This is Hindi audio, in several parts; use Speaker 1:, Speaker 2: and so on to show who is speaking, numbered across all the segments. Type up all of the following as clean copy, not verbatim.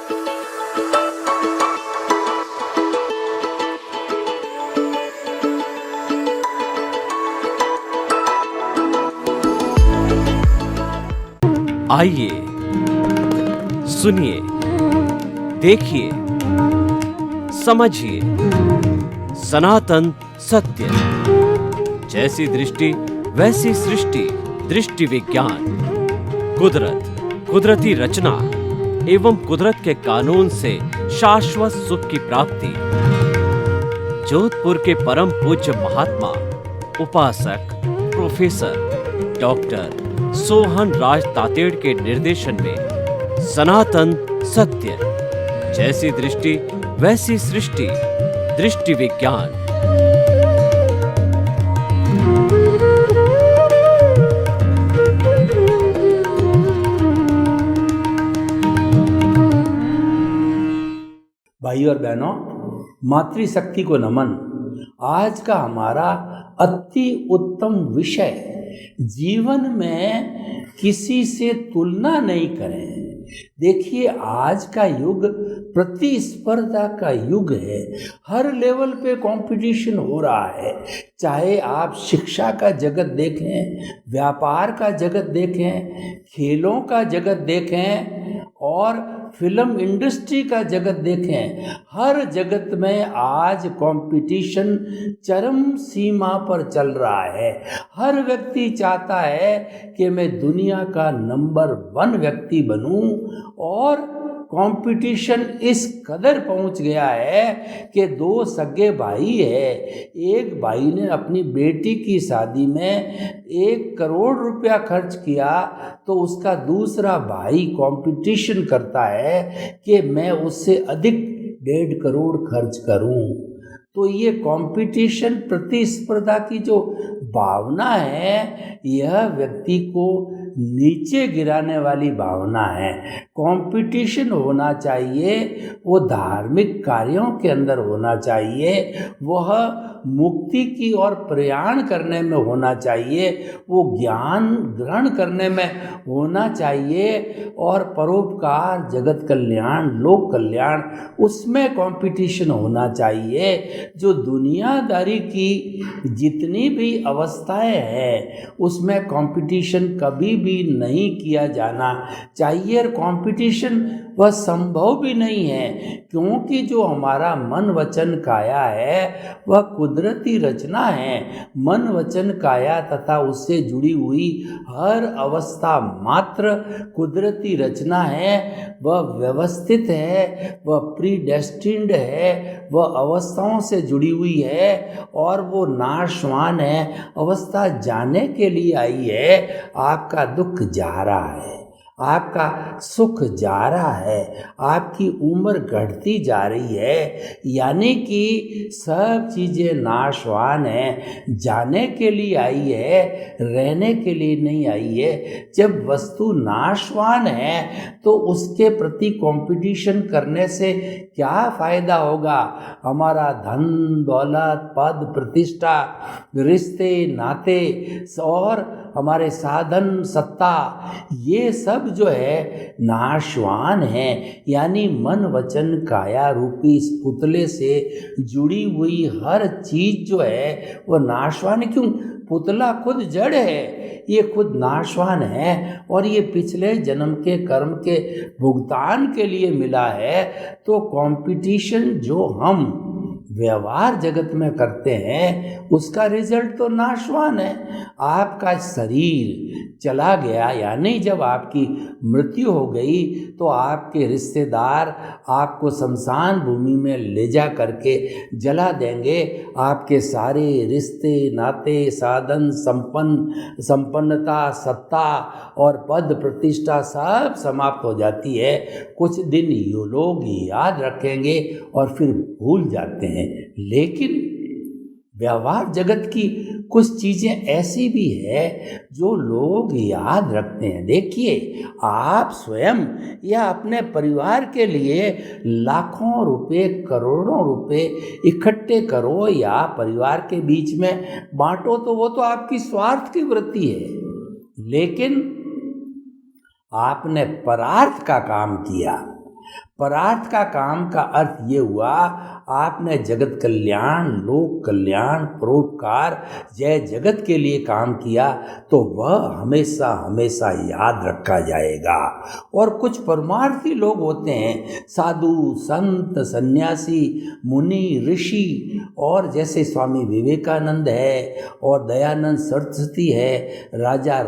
Speaker 1: आइए, सुनिए, देखिए, समझिए सनातन सत्य। जैसी दृष्टि वैसी सृष्टि, दृष्टि विज्ञान। कुदरत, कुदरती रचना एवं कुदरत के कानून से शाश्वत सुख की प्राप्ति। जोधपुर के परम पूज्य महात्मा उपासक प्रोफेसर डॉक्टर सोहन राज तातेड़ के निर्देशन में सनातन सत्य। जैसी दृष्टि वैसी सृष्टि, दृष्टि विज्ञान।
Speaker 2: भाई और बहनों, मातृशक्ति को नमन। आज का हमारा अति उत्तम विषय, जीवन में किसी से तुलना नहीं करें। देखिए, आज का युग प्रतिस्पर्धा का युग है। हर लेवल पे कंपटीशन हो रहा है। चाहे आप शिक्षा का जगत देखें, व्यापार का जगत देखें, खेलों का जगत देखें और फिल्म इंडस्ट्री का जगत देखें, हर जगत में आज कंपटीशन चरम सीमा पर चल रहा है। हर व्यक्ति चाहता है कि मैं दुनिया का नंबर 1 व्यक्ति बनूं और कंपटीशन इस कदर पहुंच गया है कि 2 सगे भाई है। एक भाई ने अपनी बेटी की शादी में 1 करोड़ रुपया खर्च किया तो उसका दूसरा भाई कंपटीशन करता है कि मैं उससे अधिक 1.5 करोड़ खर्च करूं। तो ये कंपटीशन, प्रतिस्पर्धा की जो भावना है, यह व्यक्ति को नीचे गिराने वाली भावना है। कंपटीशन होना चाहिए वो धार्मिक कार्यों के अंदर होना चाहिए, वह मुक्ति की ओर प्रयाण करने में होना चाहिए, वो ज्ञान ग्रहण करने में होना चाहिए और परोपकार, जगत कल्याण, लोक कल्याण, उसमें कंपटीशन होना चाहिए। जो दुनियादारी की जितनी भी अवस्थाएं हैं उसमें कंपटीशन कभी भी नहीं किया जाना चाहिए और कंपटीशन वह संभव भी नहीं है, क्योंकि जो हमारा मन वचन काया है वह कुदरती रचना है। मन वचन काया तथा उससे जुड़ी हुई हर अवस्था मात्र कुदरती रचना है। वह व्यवस्थित है, वह प्रीडेस्टिन्ड है, वह अवस्थाओं से जुड़ी हुई है और वो नाशवान है। अवस्था जाने के लिए आई है। आपका दुख जा रहा है, आपका सुख जा रहा है, आपकी उम्र घटती जा रही है, यानी कि सब चीज़ें नाशवान हैं। जाने के लिए आई है, रहने के लिए नहीं आई है। जब वस्तु नाशवान है तो उसके प्रति कंपटीशन करने से क्या फ़ायदा होगा? हमारा धन दौलत, पद प्रतिष्ठा, रिश्ते नाते और हमारे साधन सत्ता, ये सब जो है नाशवान है। यानी मन वचन काया रूपी इस पुतले से जुड़ी हुई हर चीज जो है वो नाशवान है। क्यों? पुतला खुद जड़ है, ये खुद नाशवान है और ये पिछले जन्म के कर्म के भुगतान के लिए मिला है। तो कंपटीशन जो हम व्यवहार जगत में करते हैं उसका रिजल्ट तो नाशवान है। आपका शरीर चला गया, यानी जब आपकी मृत्यु हो गई तो आपके रिश्तेदार आपको शमशान भूमि में ले जा करके जला देंगे। आपके सारे रिश्ते नाते, साधन संपन्नता, सत्ता और पद प्रतिष्ठा सब समाप्त हो जाती है। कुछ दिन ये लोग याद रखेंगे और फिर भूल जाते हैं। लेकिन व्यवहार जगत की कुछ चीज़ें ऐसी भी है जो लोग याद रखते हैं। देखिए, आप स्वयं या अपने परिवार के लिए लाखों रुपए, करोड़ों रुपए इकट्ठे करो या परिवार के बीच में बांटो तो वो तो आपकी स्वार्थ की वृत्ति है। लेकिन आपने परार्थ का काम किया, परार्थ का काम का अर्थ ये हुआ, आपने जगत कल्याण, लोक कल्याण, परोपकार, जय जगत के लिए काम किया तो वह हमेशा हमेशा याद रखा जाएगा। और कुछ परमार्थी लोग होते हैं, साधु, संत, सन्यासी, मुनि, ऋषि, और जैसे स्वामी विवेकानंद है और दयानंद सरस्वती है, राजा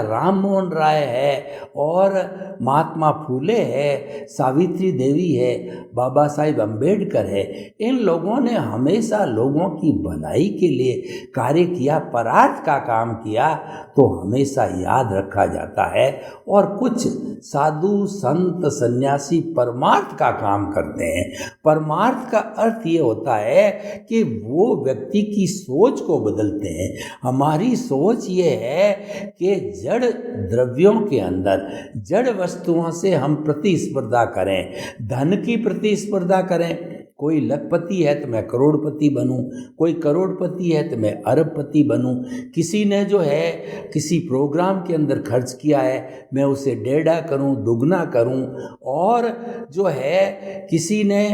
Speaker 2: राम मोहन राय है, और महात्मा फूले है, सावित्री देवी है, बाबा साहिब अम्बेडकर है। इन लोगों ने हमेशा लोगों की भलाई के लिए कार्य किया, परार्थ का काम किया तो हमेशा याद रखा जाता है। और कुछ साधु, संत, सन्यासी परमार्थ का काम करते हैं। परमार्थ का अर्थ ये होता है कि वो व्यक्ति की सोच को बदलते हैं। हमारी सोच ये है कि जड़ द्रव्यों के अंदर, जड़ वस्तुओं से हम प्रतिस्पर्धा करें, धन की प्रतिस्पर्धा करें। कोई लखपति है तो मैं करोड़पति बनूं, कोई करोड़पति है तो मैं अरबपति बनूं। किसी ने जो है किसी प्रोग्राम के अंदर खर्च किया है, मैं उसे डेढ़ा करूं, दुगना करूं। और जो है किसी ने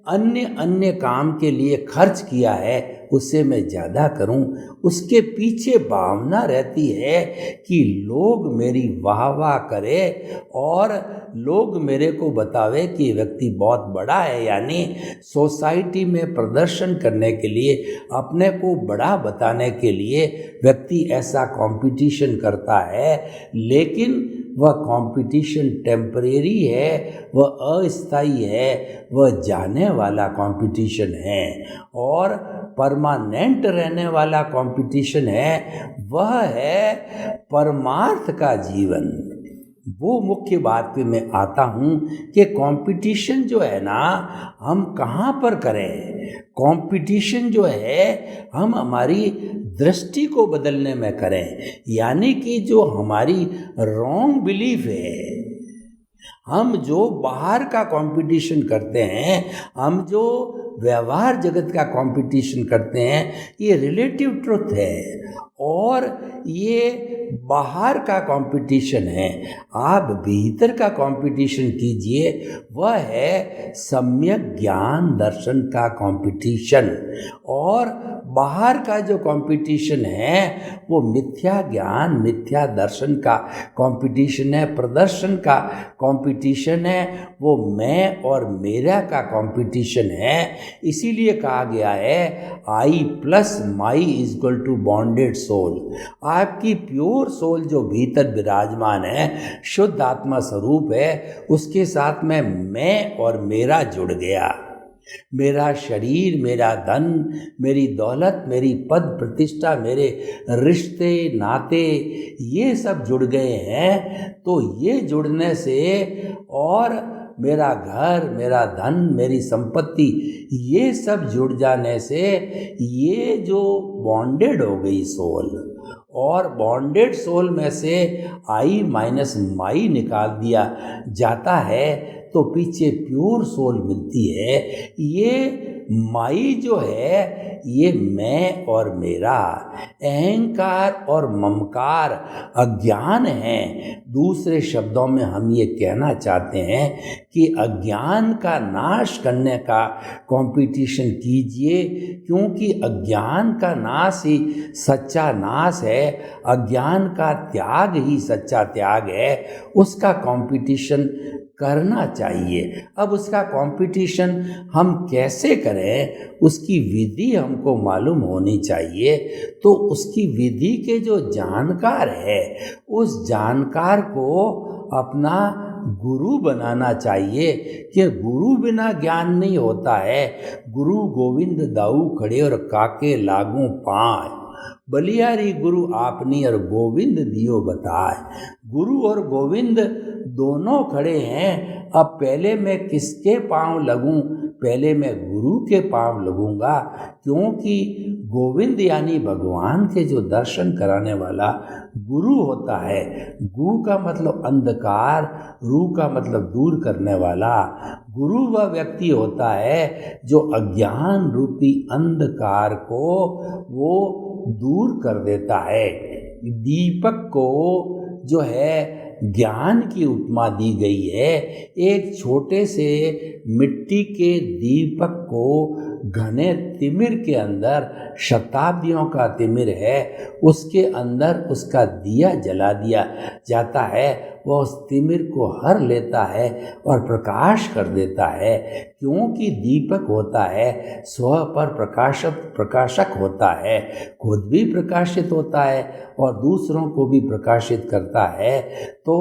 Speaker 2: अन्य काम के लिए खर्च किया है, उससे मैं ज़्यादा करूं। उसके पीछे भावना रहती है कि लोग मेरी वाह वाह करे और लोग मेरे को बतावे कि व्यक्ति बहुत बड़ा है। यानी सोसाइटी में प्रदर्शन करने के लिए, अपने को बड़ा बताने के लिए व्यक्ति ऐसा कंपटीशन करता है। लेकिन वह कंपटीशन टेम्परेरी है, वह अस्थायी है, वह जाने वाला कंपटीशन है। और परमानेंट रहने वाला कंपटीशन है, वह है परमार्थ का जीवन। वो मुख्य बात पे मैं आता हूँ कि कंपटीशन जो है ना, हम कहाँ पर करें। कंपटीशन जो है हम हमारी दृष्टि को बदलने में करें। यानी कि जो हमारी रॉन्ग बिलीफ है, हम जो बाहर का कंपटीशन करते हैं, हम जो व्यवहार जगत का कंपटीशन करते हैं, ये रिलेटिव ट्रुथ है और ये बाहर का कंपटीशन है। आप भीतर का कंपटीशन कीजिए, वह है सम्यक ज्ञान दर्शन का कंपटीशन। और बाहर का जो कंपटीशन है वो मिथ्या ज्ञान, मिथ्या दर्शन का कंपटीशन है, प्रदर्शन का कंपटीशन है, वो मैं और मेरा का कंपटीशन है। इसीलिए कहा गया है I plus my is equal to bonded soul. आपकी प्योर सोल जो भीतर विराजमान है, शुद्ध आत्मा स्वरूप है, उसके साथ में मैं और मेरा जुड़ गया। मेरा शरीर, मेरा धन, मेरी दौलत, मेरी पद प्रतिष्ठा, मेरे रिश्ते नाते, ये सब जुड़ गए हैं। तो ये जुड़ने से, और मेरा घर, मेरा धन, मेरी संपत्ति, ये सब जुड़ जाने से ये जो बॉन्डेड हो गई सोल, और बॉन्डेड सोल में से आई माइनस माई निकाल दिया जाता है तो पीछे प्योर सोल मिलती है। ये माई जो है ये मैं और मेरा, अहंकार और ममकार अज्ञान है। दूसरे शब्दों में हम ये कहना चाहते हैं कि अज्ञान का नाश करने का कंपटीशन कीजिए, क्योंकि अज्ञान का नाश ही सच्चा नाश है, अज्ञान का त्याग ही सच्चा त्याग है। उसका कंपटीशन करना चाहिए। अब उसका कंपटीशन हम कैसे करें, उसकी विधि हमको मालूम होनी चाहिए। तो उसकी विधि के जो जानकार है, उस जानकार को अपना गुरु बनाना चाहिए कि गुरु बिना ज्ञान नहीं होता है। गुरु गोविंद दाऊ खड़े और काके लागू पाए, बलियारी गुरु आपनी और गोविंद दियो बताए। गुरु और गोविंद दोनों खड़े हैं। अब पहले मैं किसके पांव लगूं? पहले मैं गुरु के पांव लगूंगा, क्योंकि गोविंद यानी भगवान के जो दर्शन कराने वाला गुरु होता है। गु का मतलब अंधकार, रू का मतलब दूर करने वाला। गुरु वह व्यक्ति होता है जो अज्ञान रूपी अंधकार को वो दूर कर देता है। दीपक को जो है ज्ञान की उपमा दी गई है। एक छोटे से मिट्टी के दीपक को घने तिमिर के अंदर, शताब्दियों का तिमिर है, उसके अंदर उसका दिया जला दिया जाता है। वह उस तिमिर को हर लेता है और प्रकाश कर देता है। क्योंकि दीपक होता है, स्व पर प्रकाशक होता है, खुद भी प्रकाशित होता है और दूसरों को भी प्रकाशित करता है। तो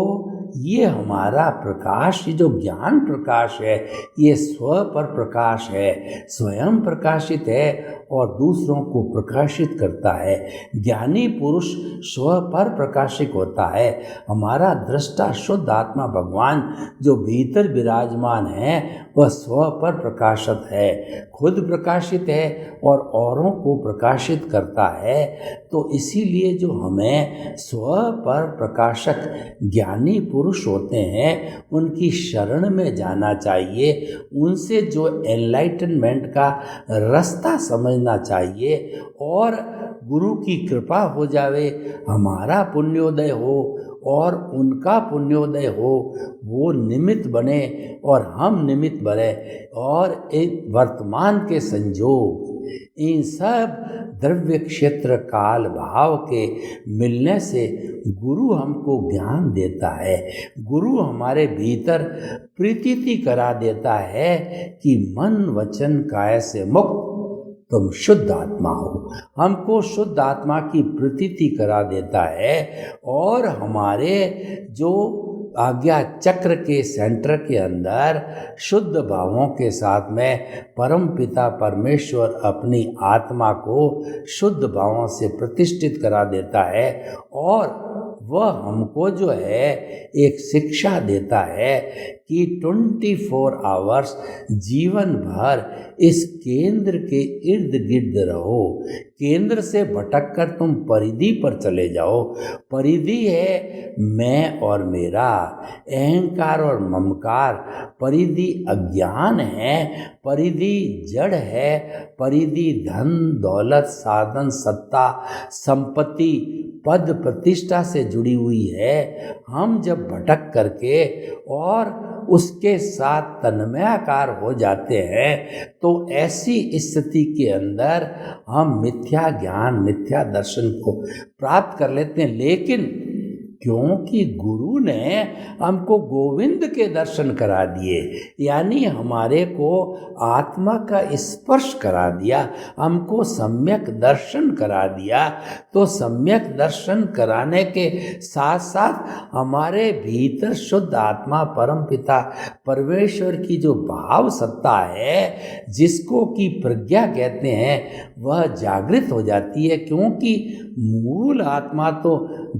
Speaker 2: ये हमारा प्रकाश, ये जो ज्ञान प्रकाश है, ये स्व पर प्रकाश है, स्वयं प्रकाशित है और दूसरों को प्रकाशित करता है। ज्ञानी पुरुष स्व पर प्रकाशित होता है। हमारा दृष्टा शुद्ध आत्मा भगवान जो भीतर विराजमान है, वह स्व पर प्रकाशित है, खुद प्रकाशित है और औरों को प्रकाशित करता है। तो इसीलिए जो हमें स्व पर प्रकाशक ज्ञानी पुरुष होते हैं, उनकी शरण में जाना चाहिए, उनसे जो एनलाइटनमेंट का रास्ता समझना चाहिए और गुरु की कृपा हो जावे, हमारा पुण्योदय हो और उनका पुण्योदय हो, वो निमित्त बने और हम निमित्त बने और एक वर्तमान के संजोग, इन सब द्रव्य क्षेत्र काल भाव के मिलने से गुरु हमको ज्ञान देता है। गुरु हमारे भीतर प्रतीति करा देता है कि मन वचन काया से मुक्त तुम शुद्ध आत्मा हो। हमको शुद्ध आत्मा की प्रतीति करा देता है और हमारे जो आज्ञा चक्र के सेंटर के अंदर शुद्ध भावों के साथ में परम पिता परमेश्वर अपनी आत्मा को शुद्ध भावों से प्रतिष्ठित करा देता है और वह हमको जो है एक शिक्षा देता है कि 24 आवर्स जीवन भर इस केंद्र के इर्द गिर्द रहो। केंद्र से भटक कर तुम परिधि पर चले जाओ। परिधि है मैं और मेरा, अहंकार और ममकार, परिधि अज्ञान है, परिधि जड़ है, परिधि धन दौलत साधन सत्ता संपत्ति पद प्रतिष्ठा से जुड़ी हुई है। हम जब भटक करके और उसके साथ तन्मयाकार हो जाते हैं तो ऐसी स्थिति के अंदर हम मिथ्या ज्ञान मिथ्या दर्शन को प्राप्त कर लेते हैं। लेकिन क्योंकि गुरु ने हमको गोविंद के दर्शन करा दिए, यानी हमारे को आत्मा का स्पर्श करा दिया, हमको सम्यक दर्शन करा दिया, तो सम्यक दर्शन कराने के साथ साथ हमारे भीतर शुद्ध आत्मा परम पिता परमेश्वर की जो भाव सत्ता है, जिसको कि प्रज्ञा कहते हैं, वह जागृत हो जाती है। क्योंकि मूल आत्मा तो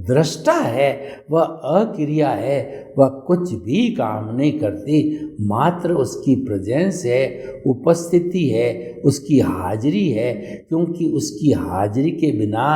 Speaker 2: दृष्टा है, वह अक्रिया है, वह कुछ भी काम नहीं करती, मात्र उसकी प्रेजेंस है, उपस्थिति है, उसकी हाजिरी है। क्योंकि उसकी हाजिरी के बिना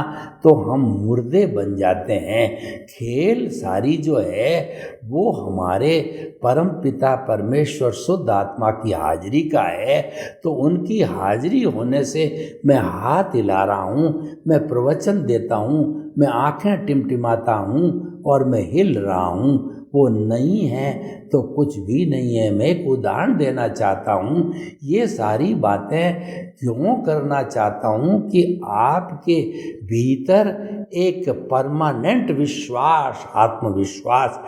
Speaker 2: तो हम मुर्दे बन जाते हैं। खेल सारी जो है वो हमारे परम पिता परमेश्वर शुद्ध आत्मा की हाजिरी का है। तो उनकी हाजिरी होने से मैं हाथ हिला रहा हूँ, मैं प्रवचन देता हूँ, मैं आँखें टिमटिमाता हूँ और मैं हिल रहा हूँ। वो नहीं है तो कुछ भी नहीं है। मैं एक उदाहरण देना चाहता हूँ। ये सारी बातें क्यों करना चाहता हूँ कि आपके भीतर एक परमानेंट विश्वास, आत्मविश्वास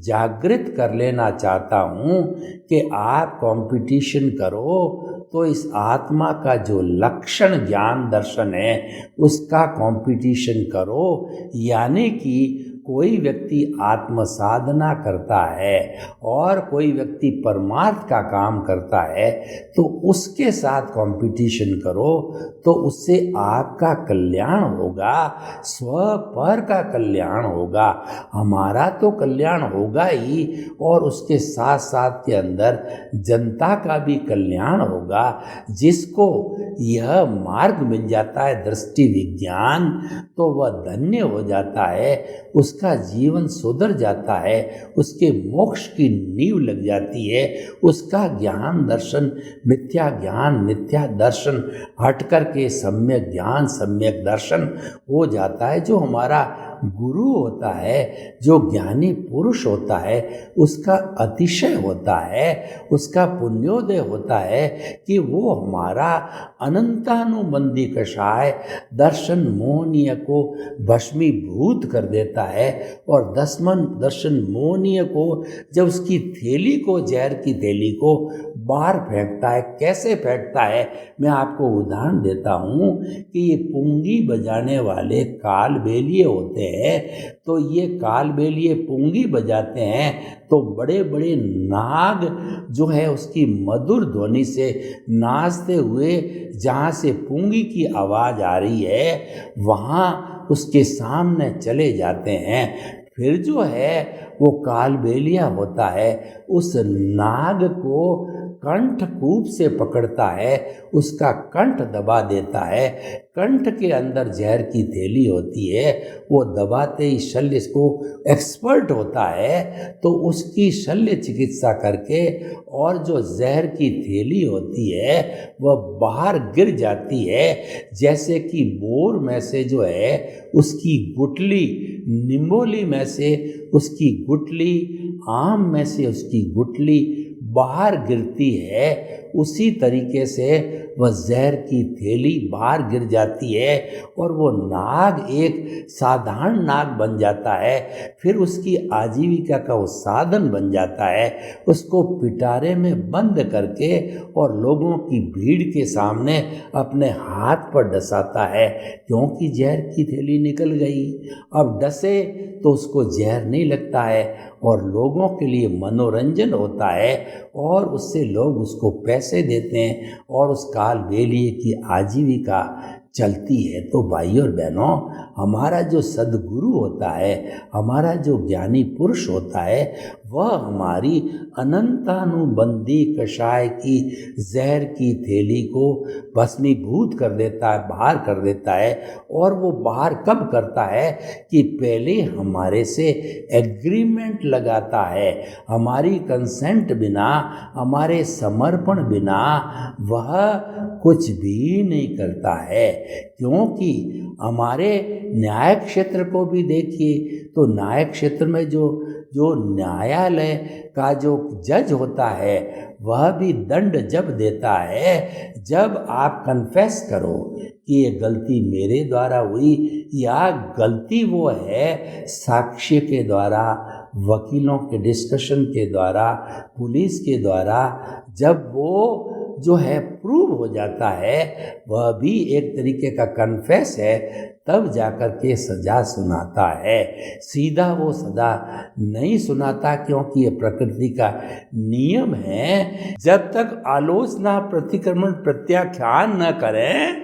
Speaker 2: जागृत कर लेना चाहता हूँ कि आप कंपटीशन करो तो इस आत्मा का जो लक्षण ज्ञान दर्शन है उसका कंपटीशन करो। यानी कि कोई व्यक्ति आत्म साधना करता है और कोई व्यक्ति परमार्थ का काम करता है, तो उसके साथ कंपटीशन करो तो उससे आपका कल्याण होगा, स्व पर का कल्याण होगा। हमारा तो कल्याण होगा ही और उसके साथ साथ के अंदर जनता का भी कल्याण होगा। जिसको यह मार्ग मिल जाता है दृष्टि विज्ञान, तो वह धन्य हो जाता है, उसका जीवन सुधर जाता है, उसके मोक्ष की नींव लग जाती है। उसका ज्ञान दर्शन मिथ्या ज्ञान मिथ्या दर्शन हट कर के सम्यक ज्ञान सम्यक दर्शन हो जाता है। जो हमारा गुरु होता है, जो ज्ञानी पुरुष होता है, उसका अतिशय होता है, उसका पुण्योदय होता है कि वो हमारा अनंतानुबंधी कषाय दर्शन मोहनीय को भस्मीभूत कर देता है। और दर्शन मोहनीय को जब उसकी थैली को, जहर की थैली को बाहर फेंकता है, कैसे फेंकता है, मैं आपको उदाहरण देता हूँ कि ये पुंगी बजाने वाले कालबेलिए होते हैं। तो ये कालबेलिए पुंगी बजाते हैं तो बड़े बड़े नाग जो है उसकी मधुर ध्वनि से नाचते हुए जहाँ से पुंगी की आवाज़ आ रही है वहाँ उसके सामने चले जाते हैं। फिर जो है वो कालबेलिया होता है, उस नाग को कंठकूप से पकड़ता है, उसका कंठ दबा देता है। कंठ के अंदर जहर की थैली होती है, वो दबाते ही शल्य को एक्सपर्ट होता है तो उसकी शल्य चिकित्सा करके और जो जहर की थैली होती है वह बाहर गिर जाती है। जैसे कि बोर में से जो है उसकी गुठली, निम्बोली में से उसकी गुठली, आम में से उसकी गुठली बाहर गिरती है, उसी तरीके से वह जहर की थैली बाहर गिर जाती है और वो नाग एक साधारण नाग बन जाता है। फिर उसकी आजीविका का वो साधन बन जाता है। उसको पिटारे में बंद करके और लोगों की भीड़ के सामने अपने हाथ पर डसाता है, क्योंकि जहर की थैली निकल गई। अब डसे तो उसको जहर नहीं लगता है और लोगों के लिए मनोरंजन होता है और उससे लोग उसको पैसे देते हैं और उस कालबेलिए की आजीविका चलती है। तो भाइयों और बहनों, हमारा जो सद्गुरु होता है, हमारा जो ज्ञानी पुरुष होता है, वह हमारी अनंतानुबंधी कषाय की जहर की थैली को भस्मीभूत कर देता है, बाहर कर देता है। और वो बाहर कब करता है कि पहले हमारे से एग्रीमेंट लगाता है, हमारी कंसेंट बिना, हमारे समर्पण बिना वह कुछ भी नहीं करता है। क्योंकि हमारे न्याय क्षेत्र को भी देखिए तो न्याय क्षेत्र में जो न्यायालय का जो जज होता है वह भी दंड जब देता है जब आप कन्फेस करो कि ये गलती मेरे द्वारा हुई, या गलती वो है साक्ष्य के द्वारा, वकीलों के डिस्कशन के द्वारा, पुलिस के द्वारा, जब वो जो है प्रूव हो जाता है, वह भी एक तरीके का कन्फेस है, तब जाकर के सजा सुनाता है। सीधा वो सजा नहीं सुनाता, क्योंकि ये प्रकृति का नियम है। जब तक आलोचना, प्रतिक्रमण, प्रत्याख्यान न करें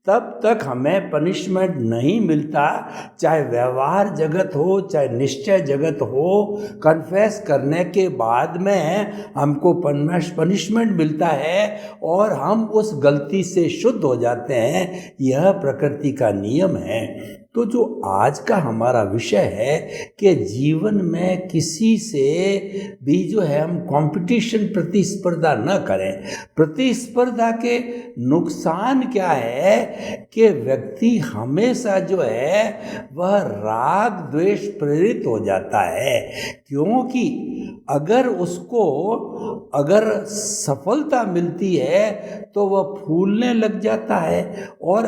Speaker 2: तब तक हमें पनिशमेंट नहीं मिलता। चाहे व्यवहार जगत हो, चाहे निश्चय जगत हो, कन्फेस करने के बाद में हमको पनिशमेंट मिलता है और हम उस गलती से शुद्ध हो जाते हैं। यह प्रकृति का नियम है। तो जो आज का हमारा विषय है कि जीवन में किसी से भी जो है हम कंपटीशन, प्रतिस्पर्धा न करें। प्रतिस्पर्धा के नुकसान क्या है कि व्यक्ति हमेशा जो है वह राग द्वेष प्रेरित हो जाता है। क्योंकि अगर सफलता मिलती है तो वह फूलने लग जाता है, और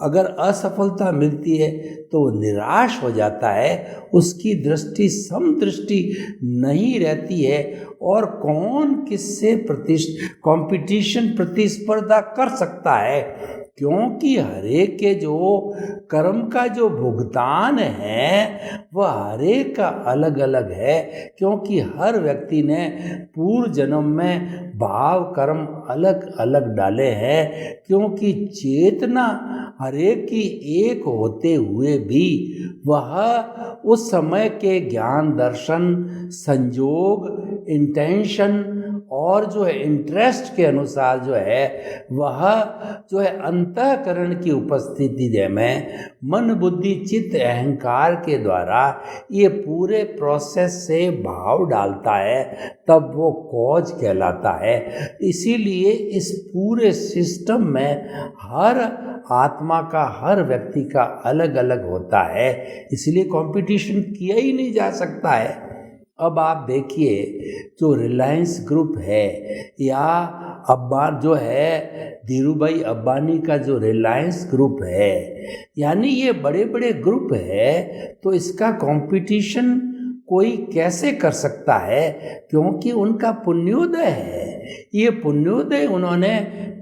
Speaker 2: अगर असफलता मिलती है तो निराश हो जाता है। उसकी दृष्टि समदृष्टि नहीं रहती है और कौन किससे कंपटीशन, प्रतिस्पर्धा कर सकता है। क्योंकि हरेक के जो कर्म का जो भुगतान है वह हरेक का अलग अलग है। क्योंकि हर व्यक्ति ने पूर्व जन्म में भाव कर्म अलग अलग डाले हैं। क्योंकि चेतना हरेक की एक होते हुए भी वह उस समय के ज्ञान, दर्शन, संयोग, इंटेंशन और जो है इंटरेस्ट के अनुसार जो है वह जो है अंतःकरण की उपस्थिति में मन बुद्धि चित्त अहंकार के द्वारा ये पूरे प्रोसेस से भाव डालता है, तब वो कॉज कहलाता है। इसीलिए इस पूरे सिस्टम में हर आत्मा का, हर व्यक्ति का अलग अलग होता है, इसलिए कंपटीशन किया ही नहीं जा सकता है। अब आप देखिए, जो रिलायंस ग्रुप है या जो है धीरूभाई अंबानी का जो रिलायंस ग्रुप है, यानी ये बड़े बड़े ग्रुप है, तो इसका कंपटीशन कोई कैसे कर सकता है? क्योंकि उनका पुण्योदय है। ये पुण्योदय उन्होंने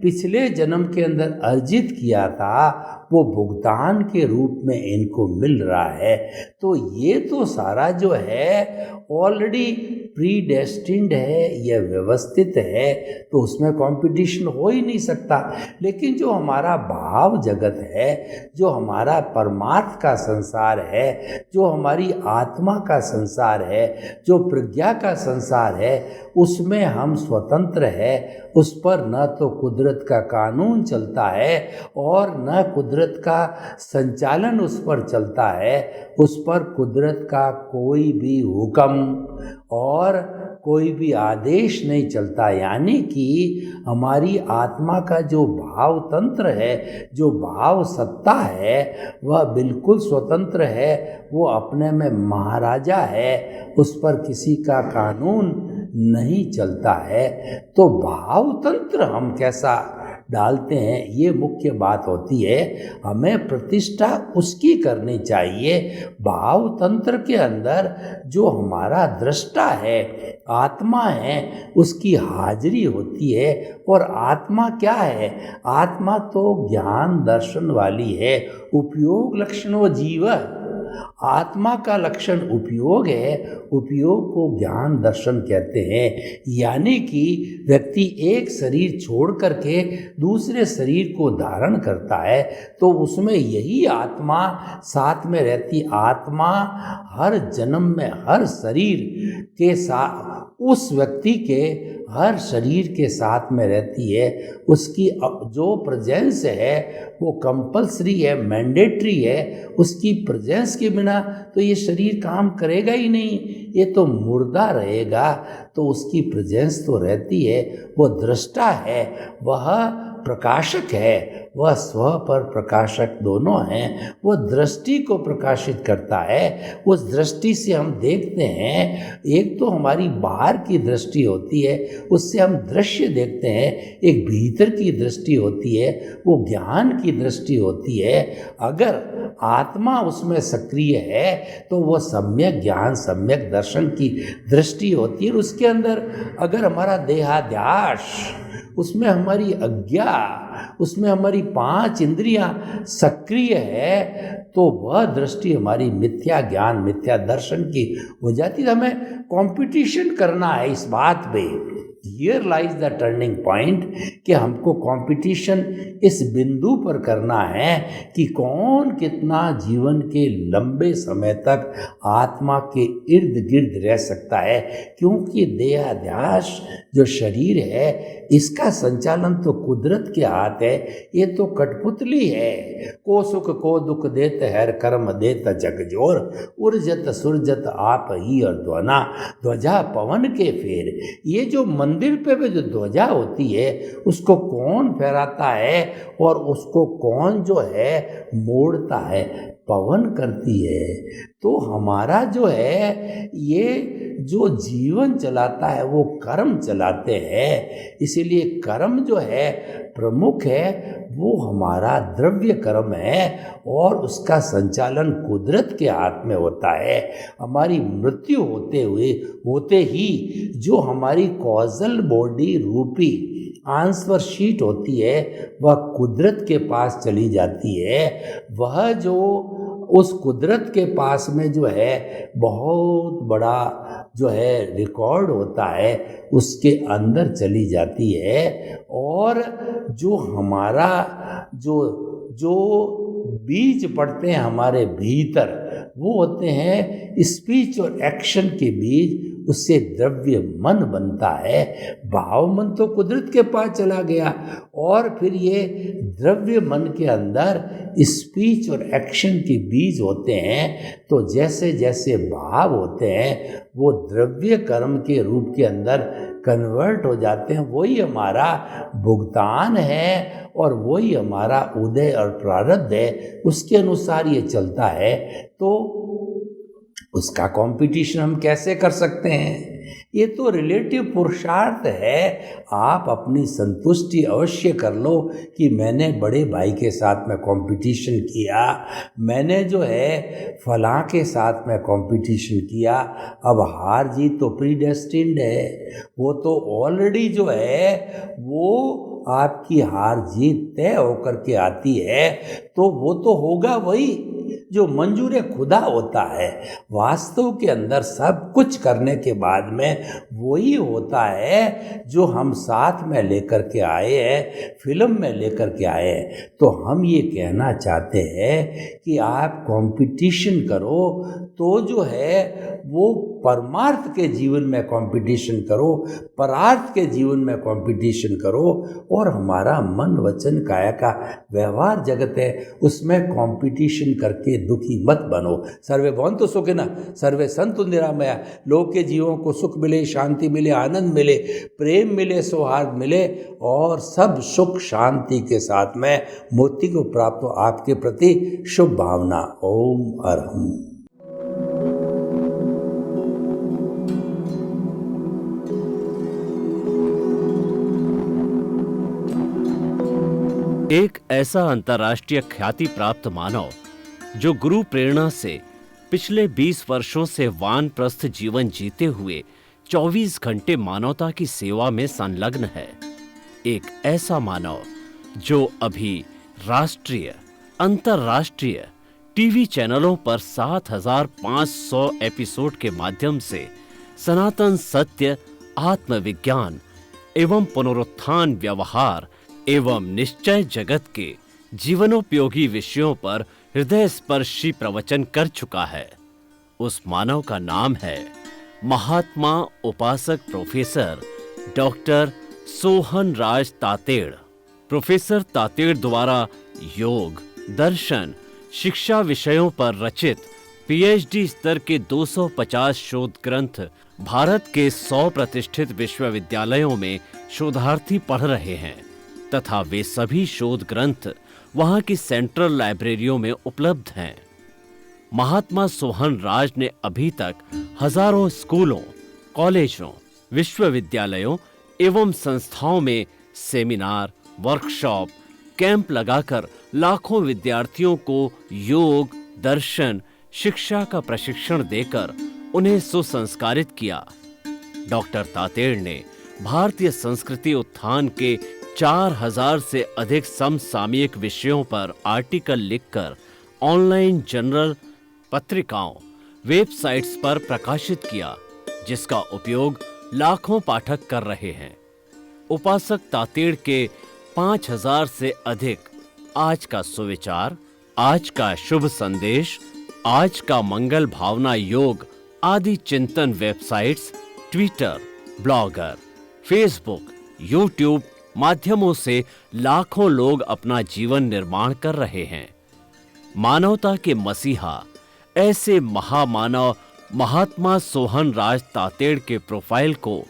Speaker 2: पिछले जन्म के अंदर अर्जित किया था, वो भुगतान के रूप में इनको मिल रहा है। तो ये तो सारा जो है ऑलरेडी प्रीडेस्टिन्ड है, यह व्यवस्थित है, तो उसमें कंपटीशन हो ही नहीं सकता। लेकिन जो हमारा भाव जगत है, जो हमारा परमार्थ का संसार है, जो हमारी आत्मा का संसार है, जो प्रज्ञा का संसार है, उसमें हम स्वतंत्र है। उस पर न तो कुदरत का कानून चलता है और न कुदरत का संचालन उस पर चलता है। उस पर कुदरत का कोई भी हुक्म और कोई भी आदेश नहीं चलता। यानी कि हमारी आत्मा का जो भाव तंत्र है, जो भाव सत्ता है, वह बिल्कुल स्वतंत्र है। वो अपने में महाराजा है, उस पर किसी का कानून नहीं चलता है। तो भाव तंत्र हम कैसा डालते हैं, ये मुख्य बात होती है। हमें प्रतिष्ठा उसकी करनी चाहिए। भाव तंत्र के अंदर जो हमारा दृष्टा है, आत्मा है, उसकी हाजिरी होती है। और आत्मा क्या है? आत्मा तो ज्ञान दर्शन वाली है। उपयोग लक्षणो जीव, आत्मा का लक्षण उपयोग है। उपयोग को ज्ञान दर्शन कहते हैं। यानी कि व्यक्ति एक शरीर छोड़ करके दूसरे शरीर को धारण करता है, तो उसमें यही आत्मा साथ में रहती। आत्मा हर जन्म में हर शरीर के साथ, उस व्यक्ति के हर शरीर के साथ में रहती है। उसकी जो प्रेजेंस है वो कंपल्सरी है, मैंडेटरी है। उसकी प्रेजेंस के बिना तो ये शरीर काम करेगा ही नहीं, ये तो मुर्दा रहेगा। तो उसकी प्रेजेंस तो रहती है। वो दृष्टा है, वह प्रकाशक है, वह स्व पर प्रकाशक दोनों हैं। वो दृष्टि को प्रकाशित करता है। उस दृष्टि से हम देखते हैं। एक तो हमारी बाहर की दृष्टि होती है, उससे हम दृश्य देखते हैं। एक भीतर की दृष्टि होती है, वो ज्ञान की दृष्टि होती है। अगर आत्मा उसमें सक्रिय है तो वो सम्यक ज्ञान, सम्यक दर्शन की दृष्टि होती है। उसके अंदर अगर हमारा देहाध्यास, उसमें हमारी अज्ञा, उसमें हमारी 5 इंद्रियां सक्रिय है, तो वह दृष्टि हमारी मिथ्या ज्ञान, मिथ्या दर्शन की हो जाती है। हमें कंपटीशन करना है इस बात पे। Here lies the turning point, कि हमको कंपटीशन इस बिंदु पर करना है कि कौन कितना जीवन के लंबे समय तक आत्मा के इर्द गिर्द रह सकता है। क्योंकि देहाध्यास जो शरीर है, इसका संचालन तो कुदरत के हाथ है। ये तो कठपुतली है। को सुख को दुख देत है, कर्म देत जग जोर, उर्जत सुरजत आप ही और ध्वना, ध्वजा पवन के फेर। ये जो मंदिर पे जो ध्वजा होती है, उसको कौन फहराता है और उसको कौन जो है मोड़ता है? पवन करती है। तो हमारा जो है, ये जो जीवन चलाता है वो कर्म चलाते हैं। इसीलिए कर्म जो है प्रमुख है, वो हमारा द्रव्य कर्म है और उसका संचालन कुदरत के हाथ में होता है। हमारी मृत्यु होते ही जो हमारी कॉजल बॉडी रूपी आंसर शीट होती है, वह कुदरत के पास चली जाती है। वह जो उस कुदरत के पास में जो है बहुत बड़ा जो है रिकॉर्ड होता है, उसके अंदर चली जाती है। और जो हमारा जो बीज पड़ते हैं हमारे भीतर, वो होते हैं स्पीच और एक्शन के बीज। उससे द्रव्य मन बनता है। भाव मन तो कुदरत के पास चला गया और फिर ये द्रव्य मन के अंदर स्पीच और एक्शन के बीज होते हैं। तो जैसे जैसे भाव होते हैं वो द्रव्य कर्म के रूप के अंदर कन्वर्ट हो जाते हैं। वही हमारा भुगतान है और वही हमारा उदय और प्रारब्ध है, उसके अनुसार ये चलता है। तो उसका कंपटीशन हम कैसे कर सकते हैं? ये तो रिलेटिव पुरुषार्थ है। आप अपनी संतुष्टि अवश्य कर लो कि मैंने बड़े भाई के साथ में कंपटीशन किया, मैंने जो है फलां के साथ में कंपटीशन किया। अब हार जीत तो प्रीडेस्टिन्ड है, वो तो ऑलरेडी जो है वो आपकी हार जीत तय होकर के आती है। तो वो तो होगा वही जो मंजूर खुदा होता है। वास्तव के अंदर सब कुछ करने के बाद में वही होता है जो हम साथ में लेकर के आए हैं, फिल्म में लेकर के आए हैं। तो हम ये कहना चाहते हैं कि आप कंपटीशन करो तो जो है वो परमार्थ के जीवन में कंपटीशन करो, परार्थ के जीवन में कंपटीशन करो। और हमारा मन वचन काया का व्यवहार जगत है, उसमें कंपटीशन करके दुखी मत बनो। सर्वे भवन्तु सुखिनः, सर्वे सन्तु निरामया। लोक के जीवों को सुख मिले, शांति मिले, आनंद मिले, प्रेम मिले, सौहार्द मिले और सब सुख शांति के साथ में मोक्ति को प्राप्त हो। आपके प्रति शुभ भावना। ओम अरहम।
Speaker 1: एक ऐसा अंतर्राष्ट्रीय ख्याति प्राप्त मानव जो गुरु प्रेरणा से पिछले 20 वर्षों से वानप्रस्थ जीवन जीते हुए 24 घंटे मानवता की सेवा में संलग्न है। एक ऐसा मानव जो अभी राष्ट्रीय, अंतर्राष्ट्रीय टीवी चैनलों पर 7,500 एपिसोड के माध्यम से सनातन सत्य, आत्मविज्ञान एवं पुनरुत्थान व्यवहार एवं निश्चय जगत के जीवनोपयोगी विषयों पर हृदय स्पर्शी प्रवचन कर चुका है। उस मानव का नाम है महात्मा उपासक प्रोफेसर डॉक्टर सोहन राज तातेड़। प्रोफेसर तातेड़ द्वारा योग, दर्शन, शिक्षा विषयों पर रचित पीएचडी स्तर के 250 शोध ग्रंथ भारत के 100 प्रतिष्ठित विश्वविद्यालयों में शोधार्थी पढ़ रहे हैं तथा वे सभी शोध ग्रंथ वहां की सेंट्रल लाइब्रेरियों में उपलब्ध हैं। महात्मा सोहन राज ने अभी तक हजारों स्कूलों, कॉलेजों, विश्वविद्यालयों एवं संस्थाओं में सेमिनार, वर्कशॉप, कैंप लगाकर लाखों विद्यार्थियों को योग, दर्शन, शिक्षा का प्रशिक्षण देकर उन्हें सुसंस्कारित किया। डॉक्टर तातेड़ ने भारतीय संस्कृति उत्थान के 4000 से अधिक समसामयिक विषयों पर आर्टिकल लिखकर ऑनलाइन जर्नल, पत्रिकाओं, वेबसाइट्स पर प्रकाशित किया, जिसका उपयोग लाखों पाठक कर रहे हैं। उपासक तातेड़ के 5000 से अधिक आज का सुविचार, आज का शुभ संदेश, आज का मंगल भावना योग आदि चिंतन websites, Twitter, blogger, Facebook, YouTube माध्यमों से लाखों लोग अपना जीवन निर्माण कर रहे हैं। मानवता के मसीहा ऐसे महामानव महात्मा सोहन राज तातेड़ के प्रोफाइल को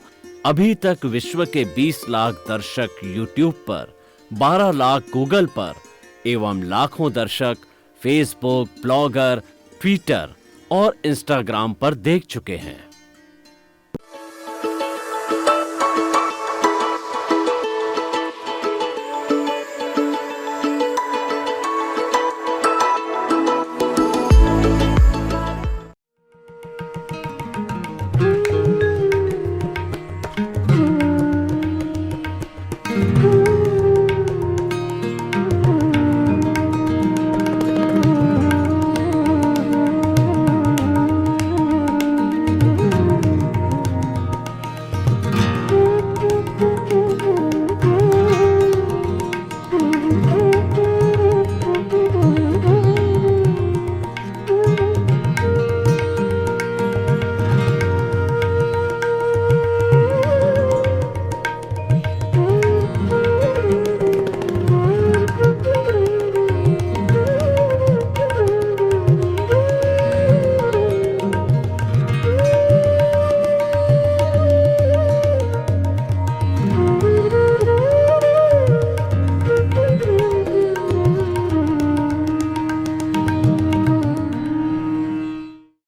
Speaker 1: अभी तक विश्व के 20 लाख दर्शक यूट्यूब पर, 12 लाख गूगल पर एवं लाखों दर्शक फेसबुक, ब्लॉगर, ट्विटर और इंस्टाग्राम पर देख चुके हैं।